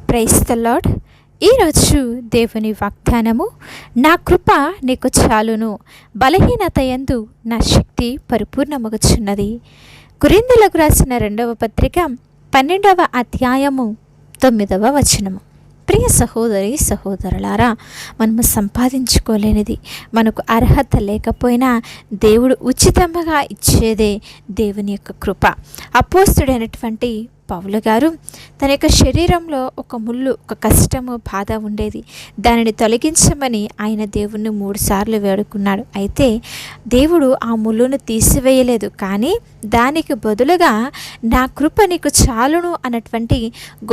Praise the lord. ఈరోజు దేవుని వాగ్దానము, నా కృప నీకు చాలును, బలహీనత యందు నా శక్తి పరిపూర్ణమగుచున్నది. కొరింథీయులకు రాసిన 2వ పత్రిక 12వ అధ్యాయము 9వ వచనము. ప్రియ సహోదరి సహోదరులారా, మనము సంపాదించుకోలేనిది, మనకు అర్హత లేకపోయినా దేవుడు ఉచితంగా ఇచ్చేదే దేవుని యొక్క కృప. అపోస్తుడైనటువంటి పౌలు గారు తన యొక్క శరీరంలో ఒక ముళ్ళు, ఒక కష్టము, బాధ ఉండేది. దానిని తొలగించమని ఆయన దేవుణ్ణి 3 సార్లు వేడుకున్నాడు. అయితే దేవుడు ఆ ముళ్ళును తీసివేయలేదు, కానీ దానికి బదులుగా నా కృప నీకు చాలును అన్నటువంటి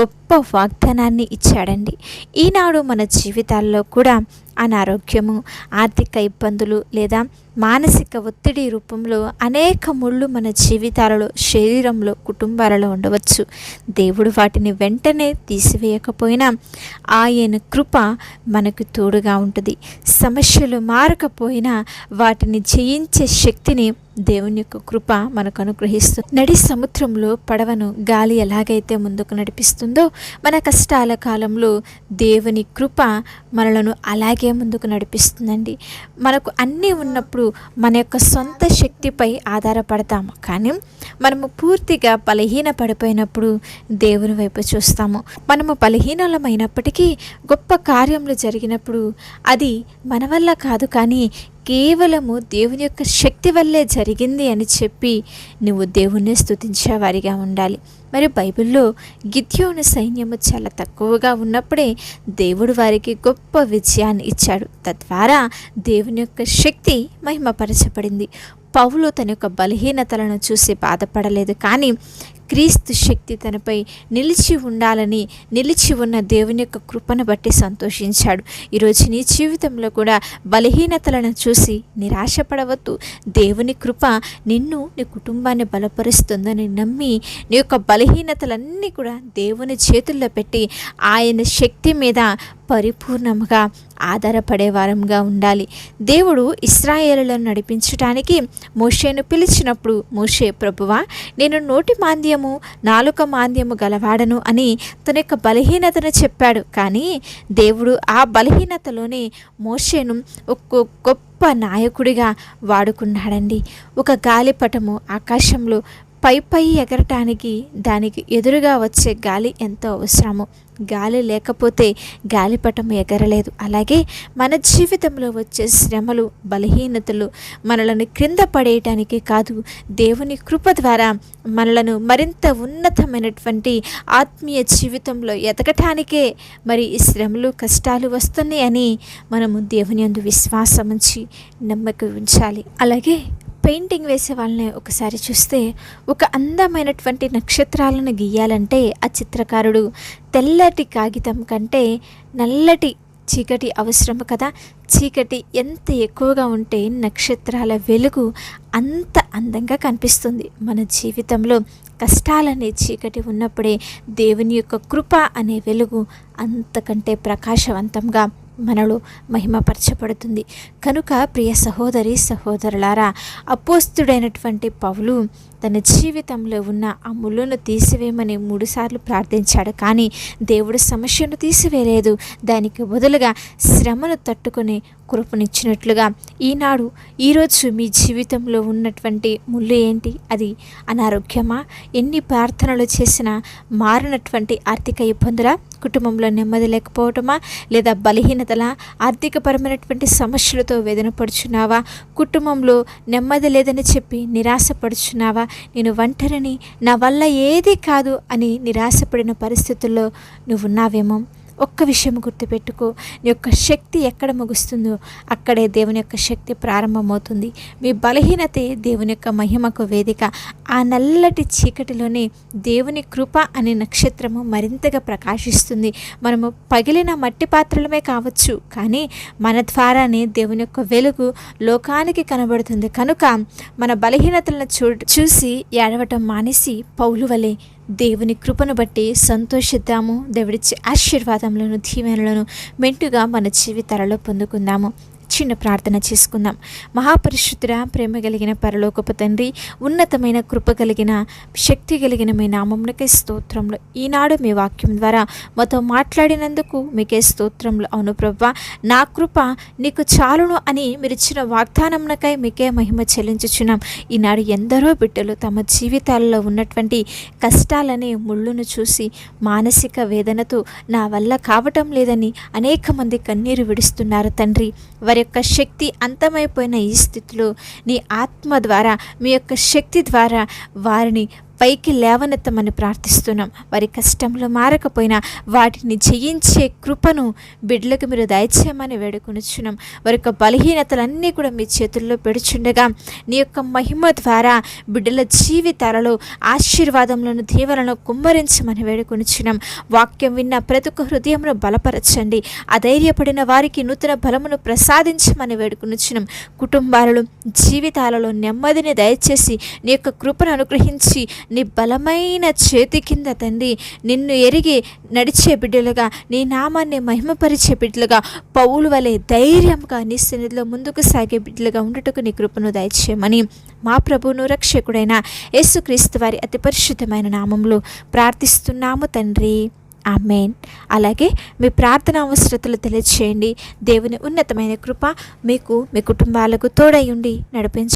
గొప్ప వాగ్దానాన్ని ఇచ్చాడండి. ఈనాడు మన జీవితాల్లో కూడా అనారోగ్యము, ఆర్థిక ఇబ్బందులు లేదా మానసిక ఒత్తిడి రూపంలో అనేక ముళ్ళు మన జీవితాలలో, శరీరంలో, కుటుంబాలలో ఉండవచ్చు. దేవుడు వాటిని వెంటనే తీసివేయకపోయినా ఆయన కృప మనకు తోడుగా ఉంటుంది. సమస్యలు మారకపోయినా వాటిని జయించే శక్తిని దేవుని యొక్క కృప మనకు అనుగ్రహిస్తుంది. నడి సముద్రంలో పడవను గాలి ఎలాగైతే ముందుకు నడిపిస్తుందో, మన కష్టాల కాలంలో దేవుని కృప మనలను అలాగే ముందుకు నడిపిస్తుందండి. మనకు అన్నీ ఉన్నప్పుడు మన యొక్క సొంత శక్తిపై ఆధారపడతాము, కానీ మనము పూర్తిగా బలహీన పడిపోయినప్పుడు దేవుని వైపు చూస్తాము. మనము బలహీనమైనప్పటికీ గొప్ప కార్యములు జరిగినప్పుడు అది మన వల్ల కాదు, కానీ కేవలము దేవుని యొక్క శక్తి వల్లే జరిగింది అని చెప్పి నువ్వు దేవుణ్ణి స్తుతించే వారిగా ఉండాలి. మరి బైబిల్లో గిద్యోను సైన్యము చాలా తక్కువగా ఉన్నప్పుడే దేవుడు వారికి గొప్ప విజయాన్ని ఇచ్చాడు. తద్వారా దేవుని యొక్క శక్తి మహిమపరచబడింది. పౌలు తన యొక్క బలహీనతలను చూసి బాధపడలేదు, కానీ క్రీస్తు శక్తి తనపై నిలిచి ఉండాలని, నిలిచి ఉన్న దేవుని యొక్క కృపను బట్టి సంతోషించాడు. ఈరోజు నీ జీవితంలో కూడా బలహీనతలను చూసి నిరాశపడవద్దు. దేవుని కృప నిన్ను, నీ కుటుంబాన్ని బలపరుస్తుందని నమ్మి నీ యొక్క బలహీనతలన్నీ కూడా దేవుని చేతుల్లో పెట్టి ఆయన శక్తి మీద పరిపూర్ణంగా ఆధారపడే వారంగా ఉండాలి. దేవుడు ఇశ్రాయేలులను నడిపించడానికి మోషేను పిలిచినప్పుడు, మోషే, ప్రభువా, నేను నోటి మాంద్యము, నాలుక మాంద్యము గలవాడను అని తన యొక్క బలహీనతను చెప్పాడు. కానీ దేవుడు ఆ బలహీనతలోనే మోషేను ఒక గొప్ప నాయకుడిగా వాడుకున్నాడండి. ఒక గాలిపటము ఆకాశంలో పై ఎగరటానికి దానికి ఎదురుగా వచ్చే గాలి ఎంతో అవసరమో, గాలి లేకపోతే గాలిపటం ఎగరలేదు. అలాగే మన జీవితంలో వచ్చే శ్రమలు, బలహీనతలు మనలను క్రింద పడేయటానికి కాదు, దేవుని కృప ద్వారా మనలను మరింత ఉన్నతమైనటువంటి ఆత్మీయ జీవితంలో ఎదగటానికే మరి ఈ శ్రమలు, కష్టాలు వస్తున్నాయి అని మనము దేవుని యందు విశ్వాసం ఉంచి నమ్మకం ఉంచాలి. అలాగే పెయింటింగ్ వేసే వాళ్ళని ఒకసారి చూస్తే, ఒక అందమైనటువంటి నక్షత్రాలను గీయాలంటే ఆ చిత్రకారుడు తెల్లటి కాగితం కంటే నల్లటి చీకటి అవసరం కదా. చీకటి ఎంత ఎక్కువగా ఉంటే నక్షత్రాల వెలుగు అంత అందంగా కనిపిస్తుంది. మన జీవితంలో కష్టాలనే చీకటి ఉన్నప్పుడే దేవుని యొక్క కృప అనే వెలుగు అంతకంటే ప్రకాశవంతంగా మనలో మహిమపరచబడుతుంది. కనుక ప్రియ సహోదరి సహోదరులారా, అపోస్తుడైనటువంటి పౌలు తన జీవితంలో ఉన్న ఆ ముళ్ళను తీసివేయమని 3 సార్లు ప్రార్థించాడు, కానీ దేవుడు సమస్యను తీసివేయలేదు. దానికి బదులుగా శ్రమను తట్టుకుని కృపనిచ్చినట్లుగా ఈరోజు మీ జీవితంలో ఉన్నటువంటి ముళ్ళు ఏంటి? అది అనారోగ్యమా? ఎన్ని ప్రార్థనలు చేసినా మారినటువంటి ఆర్థిక ఇబ్బందులా? కుటుంబంలో నెమ్మది లేకపోవటమా? లేదా బలహీనతలా? ఆర్థికపరమైనటువంటి సమస్యలతో వేదన పడుచున్నావా? కుటుంబంలో నెమ్మది లేదని చెప్పి నిరాశపడుచున్నావా? నేను ఒంటరిని, నా వల్ల ఏది కాదు అని నిరాశపడిన పరిస్థితుల్లో నువ్వున్నావేమో. ఒక్క విషయం గుర్తుపెట్టుకో, నీ యొక్క శక్తి ఎక్కడ ముగుస్తుందో అక్కడే దేవుని యొక్క శక్తి ప్రారంభమవుతుంది. మీ బలహీనతే దేవుని యొక్క మహిమకు వేదిక. ఆ నల్లటి చీకటిలోనే దేవుని కృప అనే నక్షత్రము మరింతగా ప్రకాశిస్తుంది. మనము పగిలిన మట్టి పాత్రలమే కావచ్చు, కానీ మన ద్వారానే దేవుని యొక్క వెలుగు లోకానికి కనబడుతుంది. కనుక మన బలహీనతలను చూసి ఏడవటం మానేసి పౌలు వలె దేవుని కృపను బట్టి సంతోషిద్దాము. దేవుడిచ్చే ఆశీర్వాదములను, దీవెనలను మెంటుగా మన జీవితాలలో పొందుకుందాము. చిన్న ప్రార్థన చేసుకుందాం. మహాపరిశుద్ధుడా, ప్రేమ కలిగిన పరలోకపు తండ్రి, ఉన్నతమైన కృప కలిగిన శక్తి కలిగిన మీ నామమునకే స్తోత్రములు. ఈనాడు మీ వాక్యం ద్వారా మాతో మాట్లాడినందుకు మీకే స్తోత్రములు. అవును ప్రభువా, నా కృప నీకు చాలును అని మీరు ఇచ్చిన వాగ్దానమునకై మీకే మహిమ చెల్లించుచున్నాం. ఈనాడు ఎందరో బిడ్డలు తమ జీవితాలలో ఉన్నటువంటి కష్టాలనే ముళ్ళును చూసి మానసిక వేదనతో నా వల్ల కావటం లేదని అనేక మంది కన్నీరు విడుస్తున్నారు తండ్రి. వారి యొక్క శక్తి అంతమైపోయిన ఈ స్థితిలో నీ ఆత్మ ద్వారా, మీ యొక్క శక్తి ద్వారా వారిని పైకి లేవనెత్తమని ప్రార్థిస్తున్నాం. వారి కష్టంలో మారకపోయినా వాటిని జయించే కృపను బిడ్డలకు మీరు దయచేయమని వేడుకొనుచున్నాం. వారి యొక్క బలహీనతలన్నీ కూడా మీ చేతుల్లో పెడుచుండగా నీ యొక్క మహిమ ద్వారా బిడ్డల జీవితాలలో ఆశీర్వాదములను, దీవెనలను కుమ్మరించమని వేడుకొనుచున్నాం. వాక్యం విన్న ప్రతి ఒక్క హృదయంలో బలపరచండి. అధైర్యపడిన వారికి నూతన బలమును ప్రసాదించమని వేడుకొనుచున్నాం. కుటుంబాలలో, జీవితాలలో నెమ్మదిని దయచేసి నీ యొక్క కృపను అనుగ్రహించి నీ బలమైన చేతి కింద తండ్రి నిన్ను ఎరిగి నడిచే బిడ్డలుగా, నీ నామాన్ని మహిమపరిచే బిడ్డలుగా, పౌలు వలె ధైర్యంగా నీ సన్నిధిలో ముందుకు సాగే బిడ్డలుగా ఉండుటకు నీ కృపను దయచేయమని మా ప్రభువును రక్షకుడైన యేసుక్రీస్తు వారి అతి పరిశుద్ధమైన నామంలో ప్రార్థిస్తున్నాము తండ్రి. ఆమేన్. అలాగే మీ ప్రార్థన అవసరతలు తెలియచేయండి. దేవుని ఉన్నతమైన కృప మీకు, మీ కుటుంబాలకు తోడై ఉండి నడిపించు.